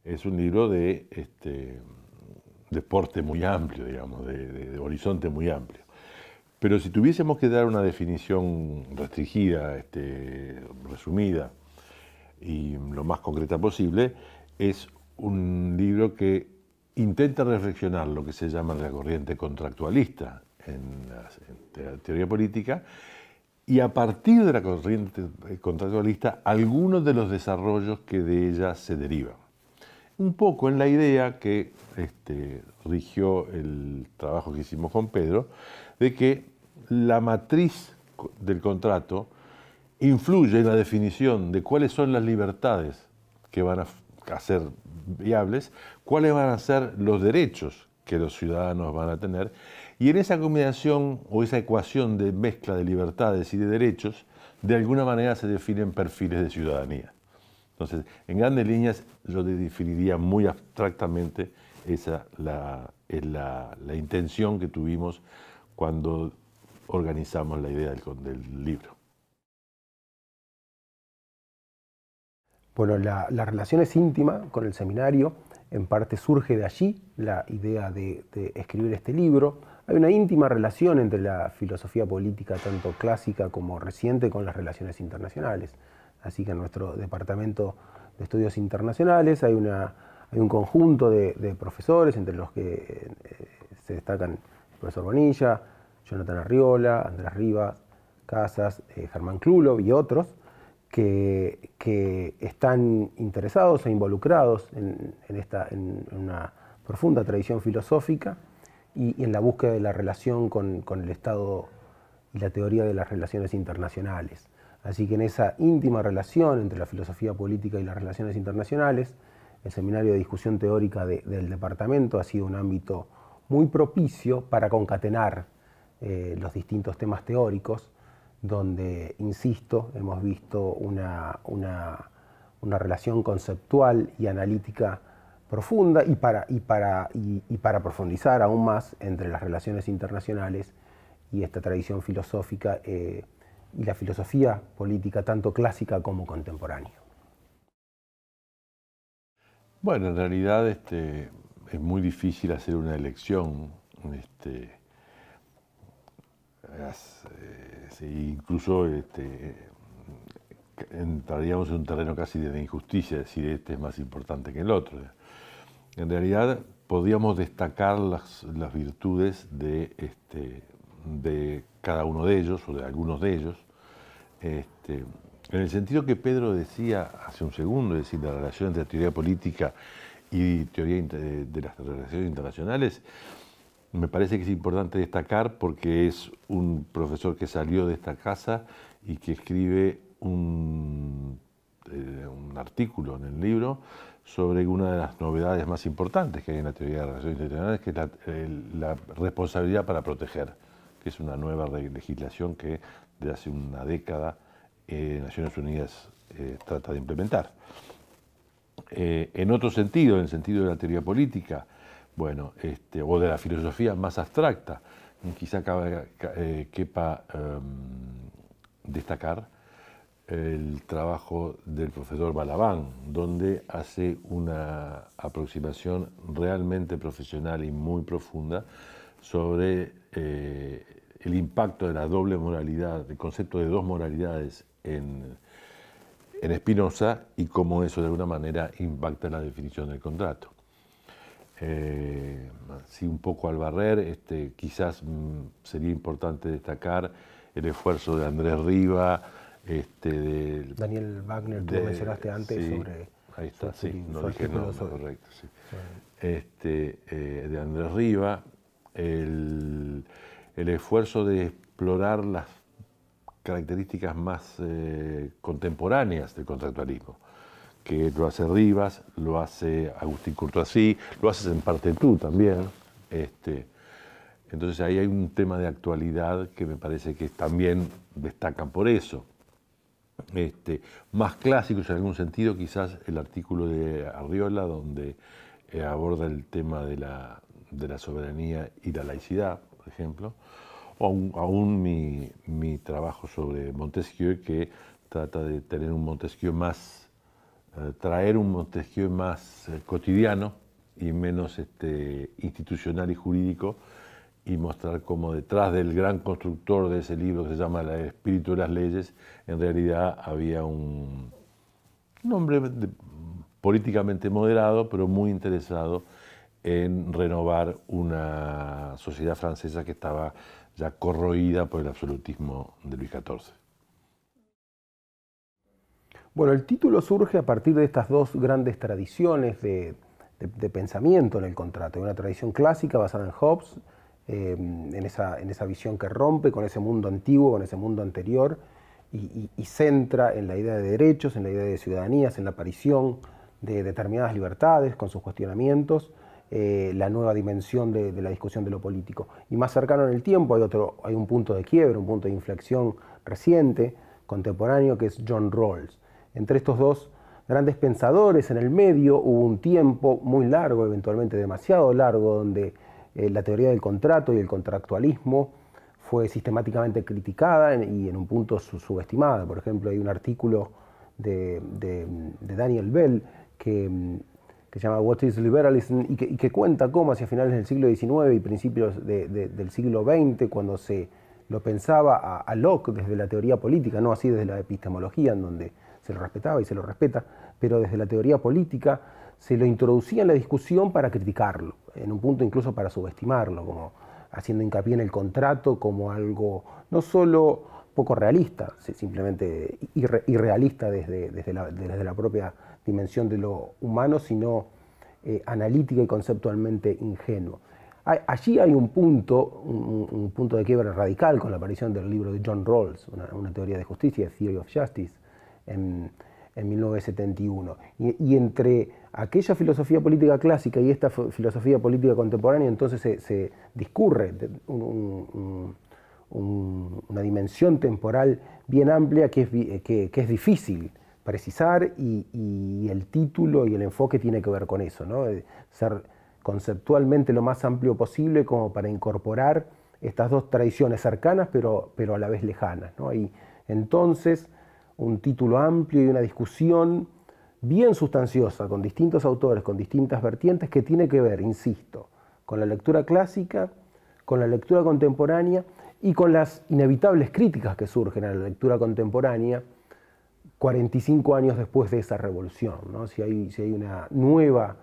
Es un libro de porte muy amplio, digamos, de horizonte muy amplio. Pero si tuviésemos que dar una definición restringida, resumida y lo más concreta posible, es un libro que intenta reflexionar lo que se llama la corriente contractualista en la teoría política, y a partir de la corriente contractualista algunos de los desarrollos que de ella se derivan. Un poco en la idea que rigió el trabajo que hicimos con Pedro, de que la matriz del contrato influye en la definición de cuáles son las libertades que van a ser viables, cuáles van a ser los derechos que los ciudadanos van a tener, y en esa combinación o esa ecuación de mezcla de libertades y de derechos, de alguna manera se definen perfiles de ciudadanía. Entonces, en grandes líneas, yo definiría muy abstractamente esa es la intención que tuvimos cuando organizamos la idea del libro. Bueno, la relación es íntima con el seminario, en parte surge de allí la idea de escribir este libro. Hay una íntima relación entre la filosofía política, tanto clásica como reciente, con las relaciones internacionales. Así que en nuestro departamento de estudios internacionales hay un conjunto de profesores, entre los que se destacan el profesor Bonilla, Jonathan Arriola, Andrés Rivas, Casas, Germán Klulov y otros, que están interesados e involucrados en una profunda tradición filosófica y en la búsqueda de la relación con el Estado y la teoría de las relaciones internacionales. Así que en esa íntima relación entre la filosofía política y las relaciones internacionales, el Seminario de Discusión Teórica del Departamento ha sido un ámbito muy propicio para concatenar los distintos temas teóricos, donde, insisto, hemos visto una relación conceptual y analítica profunda y para profundizar aún más entre las relaciones internacionales y esta tradición filosófica y la filosofía política tanto clásica como contemporánea. Bueno, en realidad es muy difícil hacer una elección. Incluso entraríamos en un terreno casi de injusticia, decir este es más importante que el otro. En realidad podríamos destacar las virtudes de cada uno de ellos o de algunos de ellos, en el sentido que Pedro decía hace un segundo, es decir, la relación entre teoría política y teoría de las relaciones internacionales. Me parece que es importante destacar porque es un profesor que salió de esta casa y que escribe un artículo en el libro sobre una de las novedades más importantes que hay en la teoría de relaciones internacionales, que es la responsabilidad para proteger, que es una nueva legislación que desde hace una década Naciones Unidas trata de implementar. En otro sentido, en el sentido de la teoría política, bueno, o de la filosofía más abstracta, quizá quepa destacar el trabajo del profesor Balaban, donde hace una aproximación realmente profesional y muy profunda sobre el impacto de la doble moralidad, el concepto de dos moralidades en Spinoza y cómo eso de alguna manera impacta en la definición del contrato. Sí, un poco al barrer, quizás sería importante destacar el esfuerzo de Andrés Riva, Daniel Wagner, tú mencionaste antes, sí, sobre... ahí está, sí, no su dije el nombre, sobre, correcto, sí. De Andrés Riva, el esfuerzo de explorar las características más contemporáneas del contractualismo, que lo hace Rivas, lo hace Agustín Courtoisí, lo haces en parte tú también. Entonces ahí hay un tema de actualidad que me parece que también destacan por eso. Más clásicos en algún sentido, quizás el artículo de Arriola, donde aborda el tema de la soberanía y la laicidad, por ejemplo, o aún mi trabajo sobre Montesquieu, que trata de tener un Montesquieu más traer un Montesquieu más cotidiano y menos institucional y jurídico, y mostrar cómo detrás del gran constructor de ese libro que se llama El espíritu de las leyes, en realidad había un hombre políticamente moderado, pero muy interesado en renovar una sociedad francesa que estaba ya corroída por el absolutismo de Luis XIV. Bueno, el título surge a partir de estas dos grandes tradiciones de pensamiento en el contrato. Una tradición clásica basada en Hobbes, en esa visión que rompe con ese mundo antiguo, con ese mundo anterior, y centra en la idea de derechos, en la idea de ciudadanías, en la aparición de determinadas libertades con sus cuestionamientos, la nueva dimensión de la discusión de lo político. Y más cercano en el tiempo hay un punto de quiebre, un punto de inflexión reciente, contemporáneo, que es John Rawls. Entre estos dos grandes pensadores en el medio hubo un tiempo muy largo, eventualmente demasiado largo, donde la teoría del contrato y el contractualismo fue sistemáticamente criticada y en un punto subestimada. Por ejemplo, hay un artículo de Daniel Bell que se llama What is Liberalism y que cuenta cómo hacia finales del siglo XIX y principios del siglo XX, cuando se lo pensaba a Locke desde la teoría política, no así desde la epistemología, en donde se lo respetaba y se lo respeta, pero desde la teoría política se lo introducía en la discusión para criticarlo, en un punto incluso para subestimarlo, como haciendo hincapié en el contrato como algo no solo poco realista, simplemente irrealista desde la propia dimensión de lo humano, sino analítica y conceptualmente ingenuo. Allí hay un punto de quiebre radical con la aparición del libro de John Rawls, una teoría de justicia, Theory of Justice, en 1971. Y entre aquella filosofía política clásica y esta filosofía política contemporánea, entonces se discurre una dimensión temporal bien amplia que es difícil precisar, y el título y el enfoque tiene que ver con eso, ¿no? De ser conceptualmente lo más amplio posible como para incorporar estas dos tradiciones cercanas pero a la vez lejanas, ¿no? Y entonces un título amplio y una discusión bien sustanciosa con distintos autores, con distintas vertientes, que tiene que ver, insisto, con la lectura clásica, con la lectura contemporánea y con las inevitables críticas que surgen a la lectura contemporánea 45 años después de esa revolución, ¿no? Si hay una nueva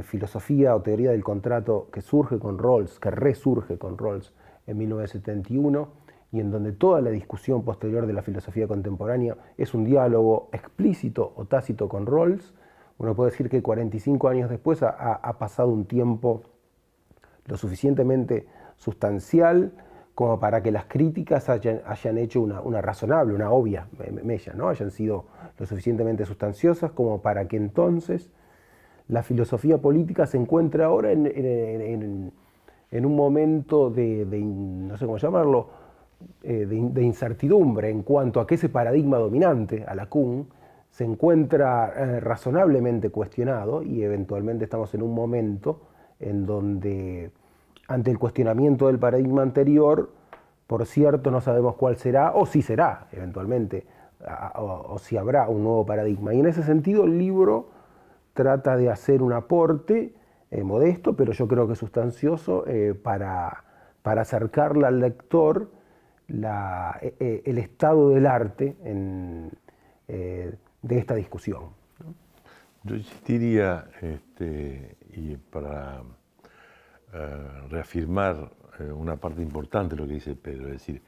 filosofía o teoría del contrato que surge con Rawls, que resurge con Rawls en 1971, y en donde toda la discusión posterior de la filosofía contemporánea es un diálogo explícito o tácito con Rawls, uno puede decir que 45 años después ha pasado un tiempo lo suficientemente sustancial como para que las críticas hayan hecho una razonable, una obvia mella, ¿no? Hayan sido lo suficientemente sustanciosas como para que entonces la filosofía política se encuentre ahora en un momento no sé cómo llamarlo, de incertidumbre en cuanto a que ese paradigma dominante, a la Kuhn, se encuentra razonablemente cuestionado, y eventualmente estamos en un momento en donde, ante el cuestionamiento del paradigma anterior, por cierto no sabemos cuál será, o si será eventualmente, o si habrá un nuevo paradigma. Y en ese sentido el libro trata de hacer un aporte modesto, pero yo creo que sustancioso, para acercarle al lector el estado del arte de esta discusión, ¿no? Yo insistiría, y para reafirmar una parte importante de lo que dice Pedro, es decir,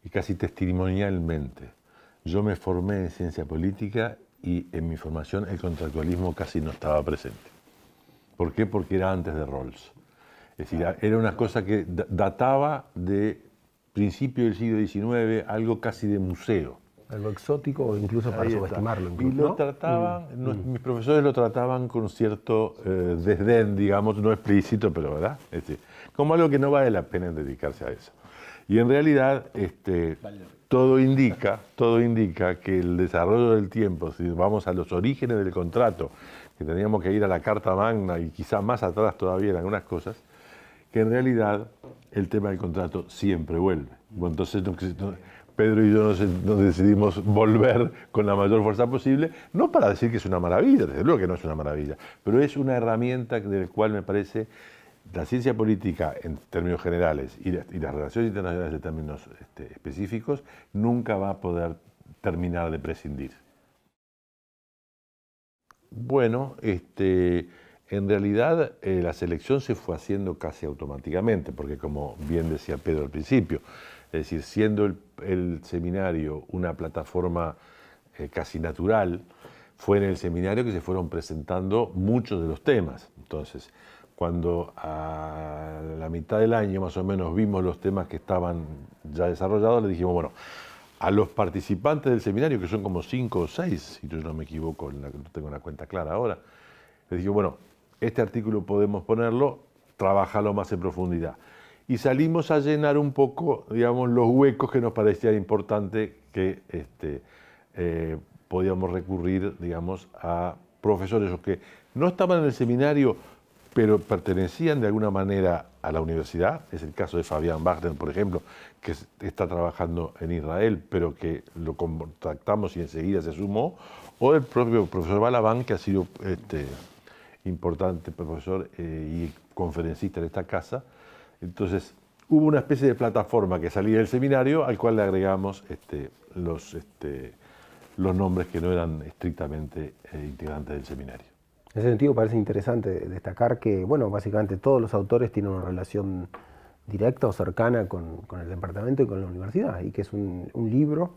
y casi testimonialmente, yo me formé en ciencia política y en mi formación el contractualismo casi no estaba presente. ¿Por qué? Porque era antes de Rawls. Es decir, era una cosa que databa de principio del siglo XIX, algo casi de museo. Algo exótico, o incluso para subestimarlo. Y lo trataban, mis profesores lo trataban con cierto desdén, digamos, no explícito, pero ¿verdad? Como algo que no vale la pena dedicarse a eso. Y en realidad todo indica que el desarrollo del tiempo, si vamos a los orígenes del contrato, que teníamos que ir a la Carta Magna y quizá más atrás todavía en algunas cosas, que en realidad el tema del contrato siempre vuelve. Entonces, Pedro y yo nos decidimos volver con la mayor fuerza posible, no para decir que es una maravilla, desde luego que no es una maravilla, pero es una herramienta del cual me parece la ciencia política en términos generales y las relaciones internacionales en términos específicos nunca va a poder terminar de prescindir. Bueno, en realidad la selección se fue haciendo casi automáticamente, porque como bien decía Pedro al principio, es decir, siendo el seminario una plataforma casi natural, fue en el seminario que se fueron presentando muchos de los temas. Entonces, cuando a la mitad del año más o menos vimos los temas que estaban ya desarrollados, le dijimos, bueno, a los participantes del seminario, que son como 5 o 6, si yo no me equivoco, no tengo una cuenta clara ahora, les dije, bueno, este artículo podemos ponerlo, trabajarlo más en profundidad. Y salimos a llenar un poco, digamos, los huecos que nos parecía importante que podíamos recurrir, digamos, a profesores que no estaban en el seminario, pero pertenecían de alguna manera a la universidad. Es el caso de Fabián Wagner, por ejemplo, que está trabajando en Israel, pero que lo contactamos y enseguida se sumó, o el propio profesor Balabán, que ha sido importante profesor y conferencista en esta casa. Entonces, hubo una especie de plataforma que salía del seminario, al cual le agregamos los nombres que no eran estrictamente integrantes del seminario. En ese sentido parece interesante destacar que, bueno, básicamente todos los autores tienen una relación directa o cercana con el departamento y con la universidad, y que es un libro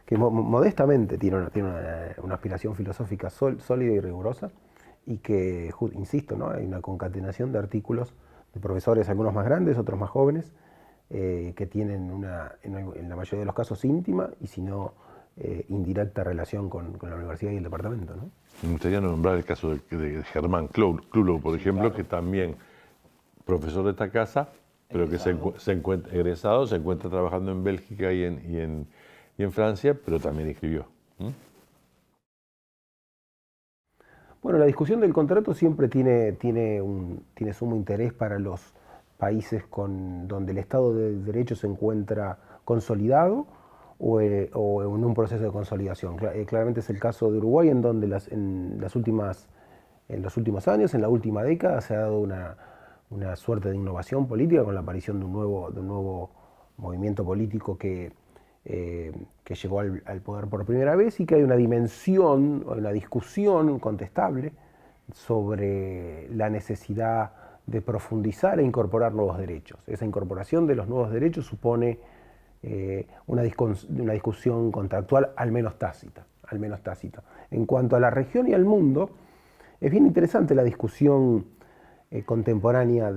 que modestamente tiene una aspiración filosófica sólida y rigurosa, y que, insisto, ¿no?, hay una concatenación de artículos de profesores, algunos más grandes, otros más jóvenes, que tienen en la mayoría de los casos íntima y si no indirecta relación con la universidad y el departamento, ¿no? Me gustaría nombrar el caso de Germán Klulow, por ejemplo, claro, que también profesor de esta casa, pero egresado, que se encuentra egresado, se encuentra trabajando en Bélgica y en Francia, pero también escribió. Bueno, la discusión del contrato siempre tiene sumo interés para los países donde el Estado de Derecho se encuentra consolidado o en un proceso de consolidación. Claramente es el caso de Uruguay, en donde en los últimos años, en la última década, se ha dado una suerte de innovación política con la aparición de un nuevo movimiento político que llegó al poder por primera vez, y que hay una dimensión, una discusión contestable sobre la necesidad de profundizar e incorporar nuevos derechos. Esa incorporación de los nuevos derechos supone una discusión contractual al menos tácita. En cuanto a la región y al mundo, es bien interesante la discusión contemporánea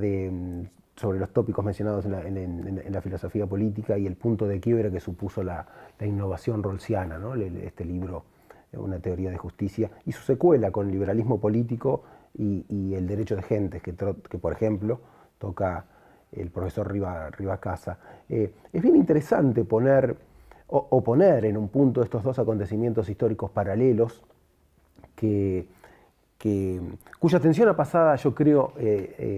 sobre los tópicos mencionados en la filosofía política y el punto de quiebre que supuso la innovación rawlsiana, ¿no?, este libro, Una teoría de justicia, y su secuela con liberalismo político y el derecho de gentes, que por ejemplo toca el profesor Rivacasa. Es bien interesante poner en un punto estos dos acontecimientos históricos paralelos cuya atención ha pasado, yo creo,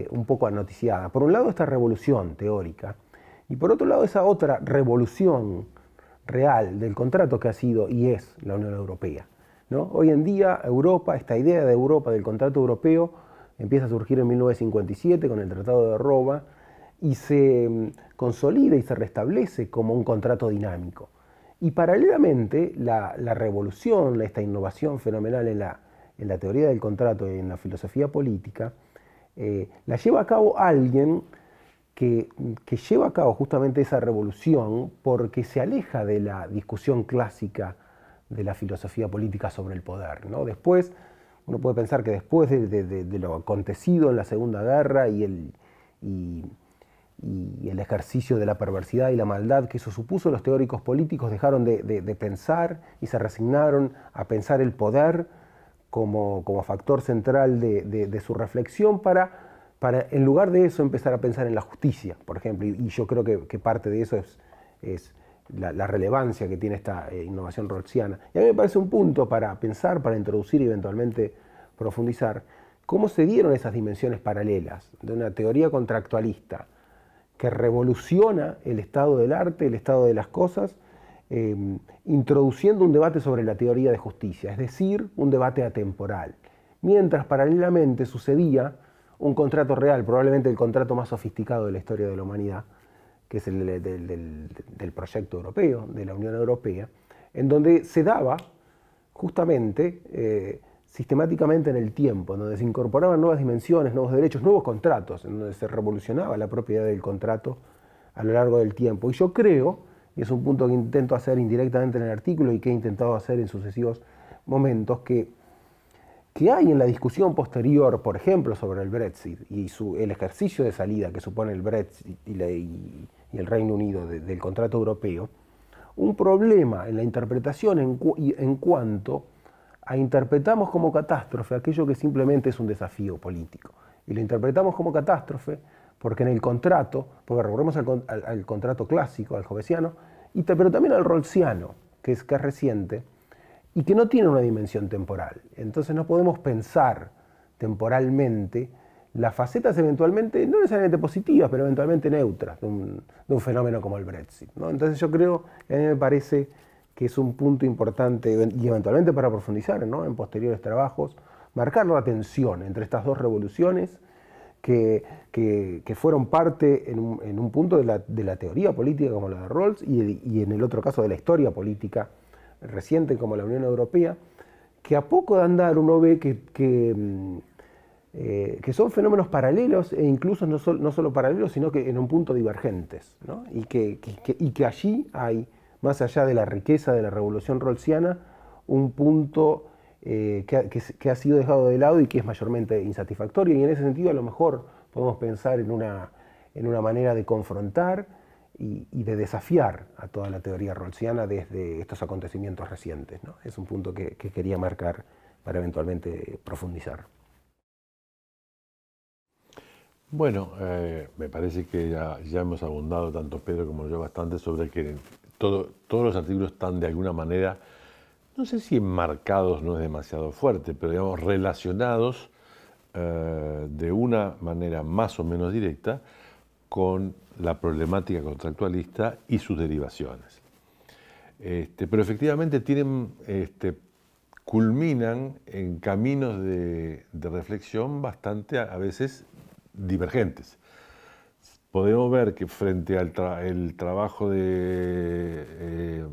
un poco anoticiada. Por un lado, esta revolución teórica, y por otro lado, esa otra revolución real del contrato que ha sido y es la Unión Europea, ¿no? Hoy en día, Europa, esta idea de Europa, del contrato europeo, empieza a surgir en 1957 con el Tratado de Roma y se consolida y se restablece como un contrato dinámico. Y paralelamente, la revolución, esta innovación fenomenal en la teoría del contrato y en la filosofía política, la lleva a cabo alguien que lleva a cabo justamente esa revolución porque se aleja de la discusión clásica de la filosofía política sobre el poder, ¿no? Después, uno puede pensar que después de lo acontecido en la Segunda Guerra y el ejercicio de la perversidad y la maldad que eso supuso, los teóricos políticos dejaron de pensar y se resignaron a pensar el poder como factor central de su reflexión para en lugar de eso empezar a pensar en la justicia, por ejemplo, y yo creo que parte de eso es la relevancia que tiene esta innovación rawlsiana. Y a mí me parece un punto para pensar, para introducir y eventualmente profundizar, cómo se dieron esas dimensiones paralelas de una teoría contractualista que revoluciona el estado del arte, el estado de las cosas, introduciendo un debate sobre la teoría de justicia, es decir, un debate atemporal. Mientras paralelamente sucedía un contrato real, probablemente el contrato más sofisticado de la historia de la humanidad, que es el del proyecto europeo, de la Unión Europea, en donde se daba justamente sistemáticamente en el tiempo, en donde se incorporaban nuevas dimensiones, nuevos derechos, nuevos contratos, en donde se revolucionaba la propiedad del contrato a lo largo del tiempo. Y yo creo, y es un punto que intento hacer indirectamente en el artículo y que he intentado hacer en sucesivos momentos, que hay en la discusión posterior, por ejemplo, sobre el Brexit y el ejercicio de salida que supone el Brexit y el Reino Unido del contrato europeo, un problema en la interpretación en cuanto a interpretamos como catástrofe aquello que simplemente es un desafío político. Y lo interpretamos como catástrofe porque en el contrato, porque recurrimos al contrato clásico, al jovesiano, pero también al rawlsiano, que es reciente, y que no tiene una dimensión temporal. Entonces no podemos pensar temporalmente las facetas eventualmente, no necesariamente positivas, pero eventualmente neutras de un fenómeno como el Brexit, ¿no? Entonces yo creo, a mí me parece que es un punto importante, y eventualmente para profundizar, ¿no?, en posteriores trabajos, marcar la tensión entre estas dos revoluciones que fueron parte en un punto de la teoría política como la de Rawls y en el otro caso de la historia política reciente como la Unión Europea, que a poco de andar uno ve que son fenómenos paralelos e incluso no solo paralelos, sino que en un punto divergentes, ¿no? Y que allí hay, más allá de la riqueza de la revolución rawlsiana, un punto que ha sido dejado de lado y que es mayormente insatisfactorio, y en ese sentido a lo mejor podemos pensar en una manera de confrontar y de desafiar a toda la teoría rawlsiana desde estos acontecimientos recientes, ¿no? Es un punto que quería marcar para eventualmente profundizar. Bueno, me parece que ya hemos abundado, tanto Pedro como yo, bastante sobre que todos los artículos están de alguna manera, no sé si enmarcados no es demasiado fuerte, pero digamos relacionados de una manera más o menos directa con la problemática contractualista y sus derivaciones. Pero efectivamente culminan en caminos de reflexión bastante a veces divergentes. Podemos ver que frente al trabajo de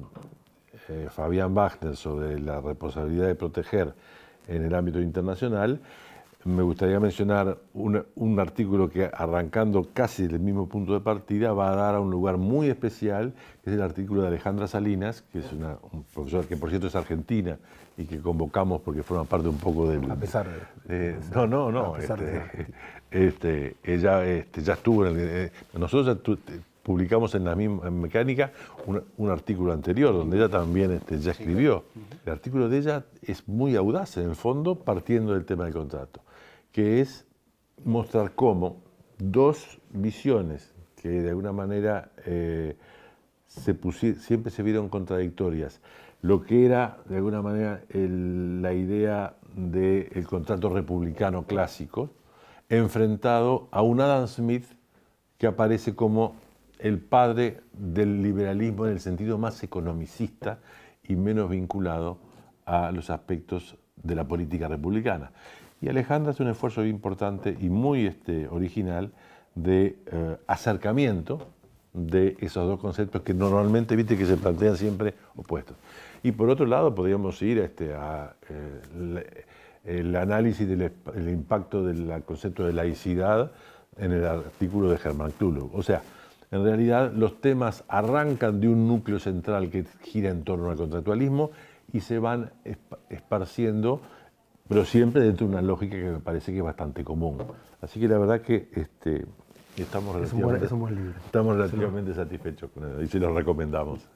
Fabián Wagner sobre la responsabilidad de proteger en el ámbito internacional, me gustaría mencionar un artículo que, arrancando casi del mismo punto de partida, va a dar a un lugar muy especial, que es el artículo de Alejandra Salinas, que es un profesor que por cierto es argentina y que convocamos porque forma parte un poco del... A pesar de... No. A pesar Ella ya estuvo nosotros publicamos en la misma Mecánica un artículo anterior donde ella también ya escribió. El artículo de ella es muy audaz en el fondo, partiendo del tema del contrato, que es mostrar cómo dos visiones que de alguna manera siempre se vieron contradictorias, lo que era de alguna manera la idea del contrato republicano clásico, enfrentado a un Adam Smith que aparece como el padre del liberalismo en el sentido más economicista y menos vinculado a los aspectos de la política republicana. Y Alejandra hace un esfuerzo importante y muy original de acercamiento de esos dos conceptos que normalmente, viste, que se plantean siempre opuestos. Y por otro lado podríamos ir el análisis del impacto del concepto de laicidad en el artículo de Germán Klulov. O sea, en realidad los temas arrancan de un núcleo central que gira en torno al contractualismo y se van esparciendo, pero siempre dentro de una lógica que me parece que es bastante común. Así que la verdad que estamos relativamente satisfechos con él y se lo recomendamos.